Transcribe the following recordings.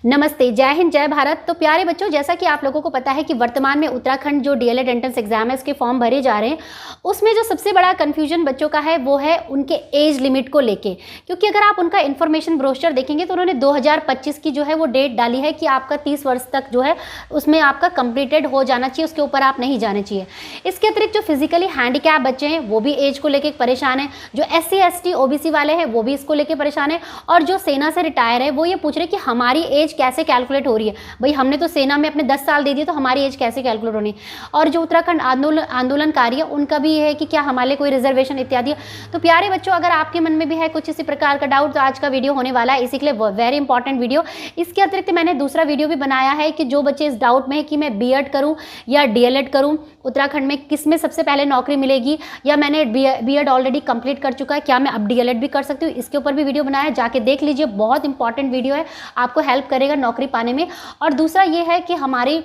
नमस्ते, जय हिंद, जय भारत। तो प्यारे बच्चों, जैसा कि आप लोगों को पता है कि वर्तमान में उत्तराखंड जो डीएलएड एंट्रेंस एग्जाम है उसके फॉर्म भरे जा रहे हैं। उसमें जो सबसे बड़ा कन्फ्यूजन बच्चों का है वो है उनके एज लिमिट को लेके, क्योंकि अगर आप उनका इन्फॉर्मेशन ब्रोशर देखेंगे तो उन्होंने 2025 की जो है वो डेट डाली है कि आपका 30 वर्ष तक जो है उसमें आपका कंप्लीटेड हो जाना चाहिए, उसके ऊपर आप नहीं जाने चाहिए। इसके अतिरिक्त जो फिजिकली हैंडीकैप बच्चे हैं वो भी एज को लेकर परेशान है, जो SC ST OBC वाले हैं वो भी इसको लेकर परेशान है, और जो सेना से रिटायर है वो ये पूछ रहे कि हमारी एज कैसे कैलकुलेट हो रही है। भाई हमने तो सेना में अपने 10 साल दे दिए तो हमारी एज कैसे कैलकुलेट होनी। और जो उत्तराखंड आंदोलनकारी है उनका भी है कि क्या हमारे लिए कोई रिजर्वेशन इत्यादि। तो प्यारे बच्चों, अगर आपके मन में भी है कुछ इसी प्रकार का डाउट तो आज का वीडियो होने वाला है, इसी के लिए वेरी इंपॉर्टेंट वीडियो। इसके अतिरिक्त मैंने दूसरा वीडियो भी बनाया है कि जो बच्चे इस डाउट में है कि मैं B.Ed करूं या DLED करूं, उत्तराखंड में किस में सबसे पहले नौकरी मिलेगी, या मैंने B.Ed ऑलरेडी कंप्लीट कर चुका है, क्या मैं अब DLED भी कर सकती हूँ, इसके ऊपर भी वीडियो बनाया, जाके देख लीजिए। बहुत इंपॉर्टेंट वीडियो है, आपको हेल्प करेगा नौकरी पाने में। और दूसरा ये है कि हमारी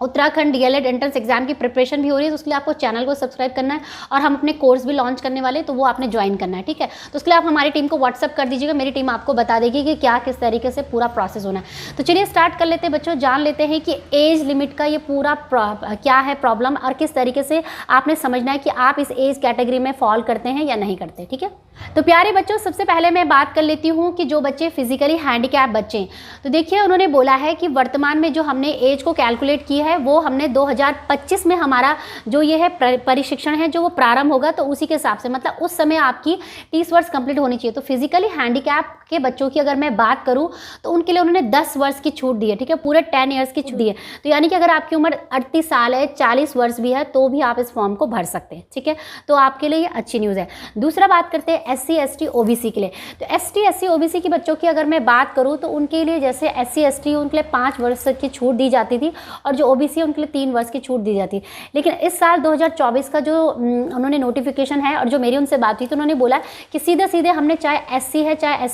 उत्तराखंड डीएलएड एंट्रेंस एग्जाम की प्रिपरेशन भी हो रही है, तो उसके लिए आपको चैनल को सब्सक्राइब करना है, और हम अपने कोर्स भी लॉन्च करने वाले हैं तो वो आपने ज्वाइन करना है, ठीक है। तो उसके लिए आप हमारी टीम को व्हाट्सअप कर दीजिएगा, मेरी टीम आपको बता देगी कि क्या किस तरीके से पूरा प्रोसेस होना है। तो चलिए स्टार्ट कर लेते हैं बच्चों, जान लेते हैं कि एज लिमिट का ये पूरा क्या है प्रॉब्लम, और किस तरीके से आपने समझना है कि आप इस एज कैटेगरी में फॉल करते हैं या नहीं करते, ठीक है। तो प्यारे बच्चों, सबसे पहले मैं बात कर लेती हूँ कि जो बच्चे फिजिकली हैंडीकैप बच्चे हैं, तो देखिए उन्होंने बोला है कि वर्तमान में जो हमने एज को कैलकुलेट की है वो हमने 2025 में हमारा जो ये है प्रशिक्षण है जो वो प्रारंभ होगा, तो उसी के हिसाब से मतलब उस समय आपकी 30 वर्ष कंप्लीट होनी चाहिए। तो फिजिकली हैंडीकैप के बच्चों की अगर मैं बात करूँ तो उनके लिए उन्होंने 10 वर्ष की छूट दी है, ठीक है, पूरे 10 ईयर्स की छूट दी है। तो यानी कि अगर आपकी उम्र 38 साल है, 40 वर्ष भी है, तो भी आप इस फॉर्म को भर सकते हैं, ठीक है। तो आपके लिए ये अच्छी न्यूज़ है। दूसरा बात करते हैं SC ST OBC के लिए। तो ST SC OBC के बच्चों की अगर मैं बात करूँ तो उनके लिए जैसे SC ST उनके लिए 5 वर्ष की छूट दी जाती थी, और जो OBC उनके लिए 3 वर्ष की छूट दी जाती है। लेकिन इस साल 2024 का जो उन्होंने नोटिफिकेशन है, और जो मेरी उनसे बात हुई, तो उन्होंने बोला कि सीधे सीधे हमने चाहे SC है, चाहे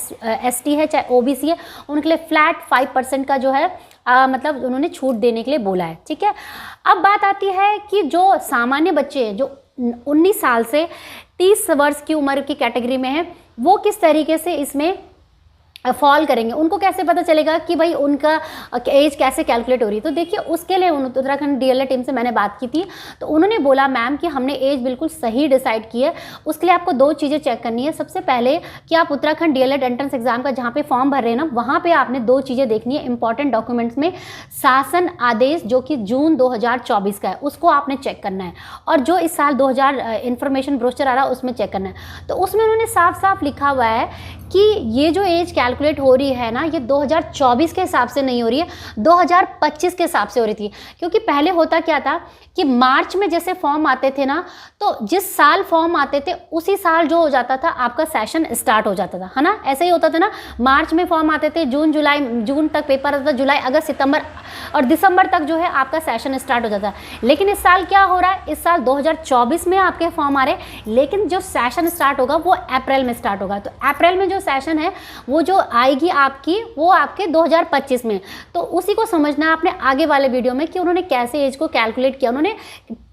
ST है, चाहे OBC है, उनके लिए फ्लैट 5% का जो है मतलब उन्होंने छूट देने के लिए बोला है, ठीक है। अब बात आती है कि जो सामान्य बच्चे हैं जो 19 साल से 30 वर्ष की उम्र की कैटेगरी में है, वो किस तरीके से इसमें फॉल करेंगे, उनको कैसे पता चलेगा कि भाई उनका एज कैसे कैलकुलेट हो रही है। तो देखिए उसके लिए उत्तराखंड डीएलएड टीम से मैंने बात की थी, तो उन्होंने बोला मैम कि हमने एज बिल्कुल सही डिसाइड की है। उसके लिए आपको 2 चीज़ें चेक करनी है। सबसे पहले कि आप उत्तराखंड डीएलएड एंट्रेंस एग्जाम का जहाँ पे फॉर्म भर रहे हैं ना, वहाँ पर आपने 2 चीज़ें देखनी है इंपॉर्टेंट डॉक्यूमेंट्स में। शासन आदेश जो कि जून 2024 का है, उसको आपने चेक करना है, और जो इस साल 2000 इन्फॉर्मेशन ब्रोशर आ रहा है उसमें चेक करना है। तो उसमें उन्होंने साफ साफ लिखा हुआ है कि ये जो एज कैलकुलेट हो रही है ना, ये 2024 के हिसाब से नहीं हो रही है, 2025 के हिसाब से हो रही थी। क्योंकि पहले होता क्या था कि मार्च में जैसे फॉर्म आते थे ना, तो जिस साल फॉर्म आते थे उसी साल जो हो जाता था आपका सेशन स्टार्ट हो जाता था, है ना। ऐसे ही होता था ना, मार्च में फॉर्म आते थे, जून तक पेपर आता था, जुलाई अगस्त सितंबर और दिसंबर तक जो है आपका सेशन स्टार्ट हो जाता है। लेकिन इस साल क्या हो रहा है, इस साल 2024 में आपके फॉर्म आ रहे, लेकिन जो सेशन स्टार्ट होगा वो अप्रैल में स्टार्ट होगा। तो अप्रैल में जो सेशन है वो जो आएगी आपकी, वो आपके 2025 में। तो उसी को समझना है आपने आगे वाले वीडियो में कि उन्होंने कैसे एज को कैलकुलेट किया, उन्होंने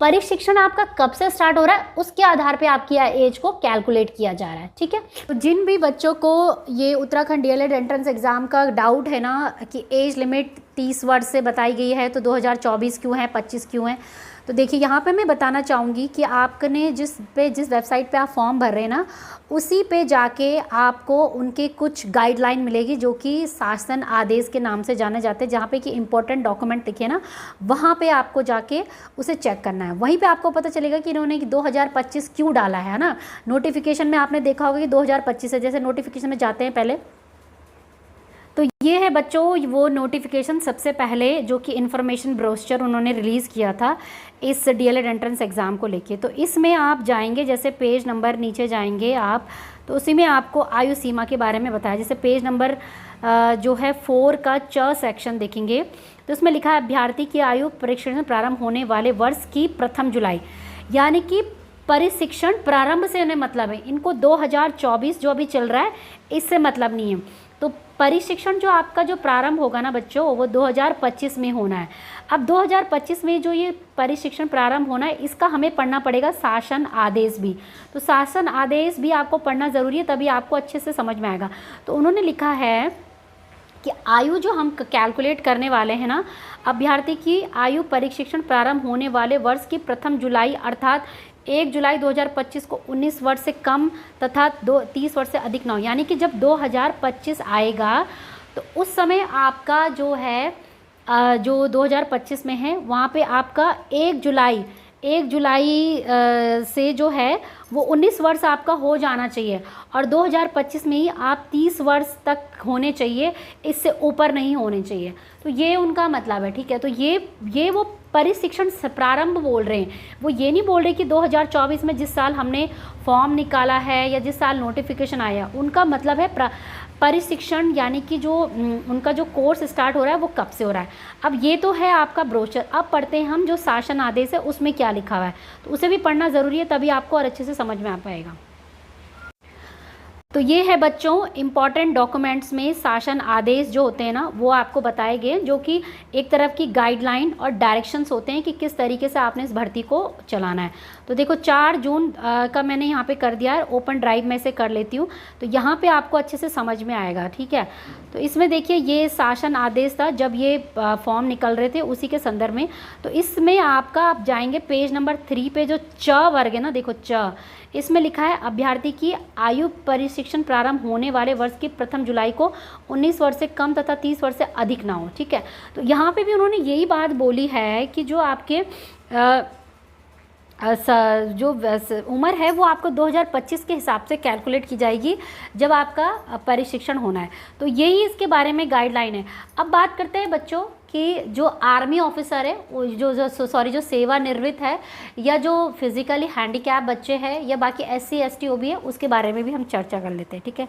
प्रशिक्षण आपका कब से स्टार्ट हो रहा है उसके आधार पे आपकी एज को कैलकुलेट किया जा रहा है, ठीक है। तो जिन भी बच्चों को ये उत्तराखंड डीएलएड एंट्रेंस एग्जाम का डाउट है ना कि एज लिमिट 30 वर्ष से बताई गई है, तो 2024 क्यों है, 25 क्यों है, तो देखिए यहाँ पे मैं बताना चाहूँगी कि आपने जिस वेबसाइट पे आप फॉर्म भर रहे हैं ना, उसी पे जाके आपको उनके कुछ गाइडलाइन मिलेगी जो कि शासन आदेश के नाम से जाने जाते हैं, जहाँ पे कि इंपॉर्टेंट डॉक्यूमेंट दिखे ना, वहाँ पे आपको जाके उसे चेक करना है। वहीं पे आपको पता चलेगा कि इन्होंने 2025 क्यों डाला है ना। नोटिफिकेशन में आपने देखा होगा कि 2025 है, जैसे नोटिफिकेशन में जाते हैं पहले, तो ये है बच्चों वो नोटिफिकेशन सबसे पहले जो कि इन्फॉर्मेशन ब्रोशर उन्होंने रिलीज़ किया था इस डीएलएड एंट्रेंस एग्ज़ाम को लेके। तो इसमें आप जाएंगे, जैसे पेज नंबर नीचे जाएंगे आप, तो उसी में आपको आयु सीमा के बारे में बताया। जैसे पेज नंबर जो है 4 का च सेक्शन देखेंगे, तो उसमें लिखा है अभ्यर्थी की आयु प्रशिक्षण प्रारंभ होने वाले वर्ष की 1 जुलाई, यानी कि प्रशिक्षण प्रारंभ से उन्हें मतलब है, इनको 2024 जो अभी चल रहा है इससे मतलब नहीं है। तो प्रशिक्षण जो आपका जो प्रारंभ होगा ना बच्चों, वो 2025 में होना है। अब 2025 में जो ये प्रशिक्षण प्रारंभ होना है, इसका हमें पढ़ना पड़ेगा शासन आदेश भी। तो शासन आदेश भी आपको पढ़ना ज़रूरी है, तभी आपको अच्छे से समझ में आएगा। तो उन्होंने लिखा है कि आयु जो हम कैलकुलेट करने वाले हैं ना, अभ्यर्थी की आयु प्रशिक्षण प्रारंभ होने वाले वर्ष की प्रथम जुलाई अर्थात 1 जुलाई 2025 को 19 वर्ष से कम तथा 30 वर्ष से अधिक न हो। यानी कि जब 2025 आएगा तो उस समय आपका जो है जो 2025 में है वहाँ पे आपका 1 जुलाई से जो है वो 19 वर्ष आपका हो जाना चाहिए और 2025 में ही आप 30 वर्ष तक होने चाहिए, इससे ऊपर नहीं होने चाहिए। तो ये उनका मतलब है, ठीक है। तो ये वो प्रशिक्षण प्रारंभ बोल रहे हैं, वो ये नहीं बोल रहे कि 2024 में जिस साल हमने फॉर्म निकाला है या जिस साल नोटिफिकेशन आया, उनका मतलब है प्रशिक्षण यानी कि जो उनका जो कोर्स स्टार्ट हो रहा है वो कब से हो रहा है। अब ये तो है आपका ब्रोशर, अब पढ़ते हैं हम जो शासन आदेश है उसमें क्या लिखा हुआ है, तो उसे भी पढ़ना ज़रूरी है, तभी आपको और अच्छे से समझ में आ पाएगा। तो ये है बच्चों इम्पॉर्टेंट डॉक्यूमेंट्स में शासन आदेश जो होते हैं ना वो आपको बताए गए, जो कि एक तरफ की गाइडलाइन और डायरेक्शंस होते हैं कि किस तरीके से आपने इस भर्ती को चलाना है। तो देखो 4 जून का मैंने यहाँ पे कर दिया है, ओपन ड्राइव में से कर लेती हूँ तो यहाँ पे आपको अच्छे से समझ में आएगा, ठीक है। तो इसमें देखिए ये शासन आदेश था जब ये फॉर्म निकल रहे थे उसी के संदर्भ में। तो इसमें आपका आप जाएंगे पेज नंबर 3 पे, जो च वर्ग है ना, देखो च, इसमें लिखा है अभ्यर्थी की आयु प्रशिक्षण प्रारंभ होने वाले वर्ष की प्रथम जुलाई को 19 वर्ष से कम तथा 30 वर्ष से अधिक ना हो, ठीक है। तो यहाँ पे भी उन्होंने यही बात बोली है कि जो आपके जो उम्र है वो आपको 2025 के हिसाब से कैलकुलेट की जाएगी जब आपका प्रशिक्षण होना है। तो यही इसके बारे में गाइडलाइन है। अब बात करते हैं बच्चों कि जो आर्मी ऑफिसर है जो सेवानिवृत्त है या जो फिजिकली हैंडीकैप बच्चे हैं या बाकी SC ST OB है, उसके बारे में भी हम चर्चा कर लेते हैं, ठीक है।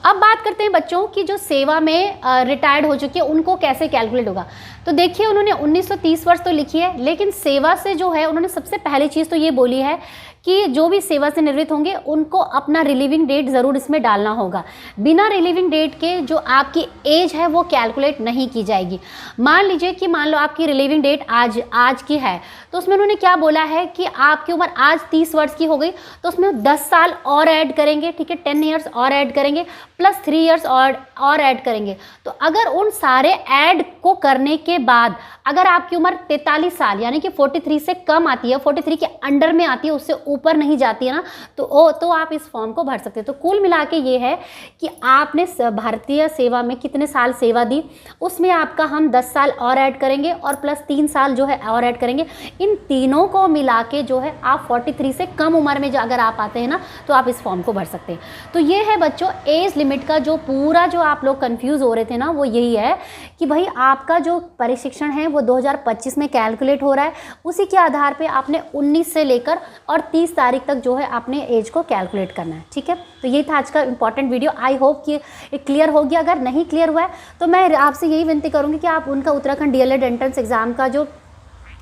अब बात करते हैं बच्चों की जो सेवा में रिटायर्ड हो चुके हैं उनको कैसे कैलकुलेट होगा। तो देखिए उन्होंने 1930 वर्ष तो लिखी है, लेकिन सेवा से जो है उन्होंने सबसे पहली चीज़ तो ये बोली है कि जो भी सेवा से निवृत्त होंगे उनको अपना रिलीविंग डेट ज़रूर इसमें डालना होगा। बिना रिलीविंग डेट के जो आपकी एज है वो कैलकुलेट नहीं की जाएगी। मान लीजिए कि मान लो आपकी रिलीविंग डेट आज की है, तो उसमें उन्होंने क्या बोला है कि आपकी उम्र आज 30 वर्ष की हो गई तो उसमें 10 साल और ऐड करेंगे, ठीक है, 10 ईयर्स और ऐड करेंगे प्लस 3 ईयर्स और ऐड करेंगे। तो अगर उन सारे ऐड को करने के बाद अगर आपकी उम्र 43 साल यानी कि 43 से कम आती है, 43 के अंडर में आती है, उससे ऊपर नहीं जाती है ना, तो आप इस फॉर्म को भर सकते हैं। तो कुल मिला के ये है कि आपने भारतीय सेवा में कितने साल सेवा दी, उसमें आपका हम 10 साल और ऐड करेंगे और प्लस 3 साल जो है और ऐड करेंगे। इन तीनों को मिला के जो है आप 43 से कम उम्र में जो अगर आप आते हैं ना तो आप इस फॉर्म को भर सकते हैं। तो ये है बच्चों एज लिमिट का जो पूरा जो आप लोग कंफ्यूज हो रहे थे ना, वो यही है कि भाई आपका जो प्रशिक्षण है वो 2025 में कैलकुलेट हो रहा है, उसी के आधार पे आपने 19 से लेकर और 30 तारीख तक जो है अपने एज को कैलकुलेट करना है, ठीक है। तो यही था आज का इंपॉर्टेंट वीडियो। आई होप कि क्लियर हो गया। अगर नहीं क्लियर हुआ है तो मैं आपसे यही विनती करूँगी कि आप उनका उत्तराखंड DLED एंट्रेंस एग्जाम का जो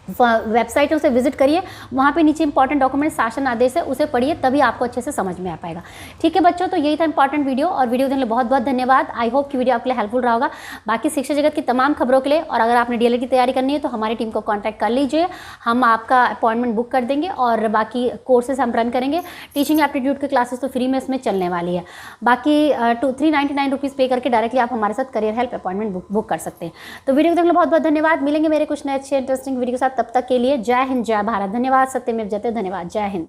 वेबसाइट है उसे विजिट करिए, वहाँ पे नीचे इंपॉर्टेंट डॉक्यूमेंट शासन आदेश है उसे पढ़िए, तभी आपको अच्छे से समझ में आ पाएगा, ठीक है बच्चों। तो यही था इंपॉर्टेंट वीडियो, और वीडियो देखने के लिए बहुत बहुत धन्यवाद। आई होप कि वीडियो आपके लिए हेल्पफुल रहा होगा। बाकी शिक्षा जगत की तमाम खबरों के लिए और अगर आपने DLED की तैयारी करनी है तो हमारी टीम को कॉन्टैक्ट कर लीजिए, हम आपका अपॉइंटमेंट बुक कर देंगे और बाकी कोर्सेज हम रन करेंगे। टीचिंग एप्टीट्यूड की क्लासेस तो फ्री में इसमें चलने वाली है। बाकी 399 रुपीज़ पे करके डायरेक्टली आप हमारे साथ करियर हेल्प अपॉइंटमेंट बुक कर सकते हैं। तो वीडियो देखने के लिए बहुत बहुत धन्यवाद। मिलेंगे मेरे कुछ नए अच्छे इंटरेस्टिंग वीडियो के साथ, तब तक के लिए जय हिंद, जय भारत। धन्यवाद। सत्यमेव जयते। धन्यवाद। जय हिंद।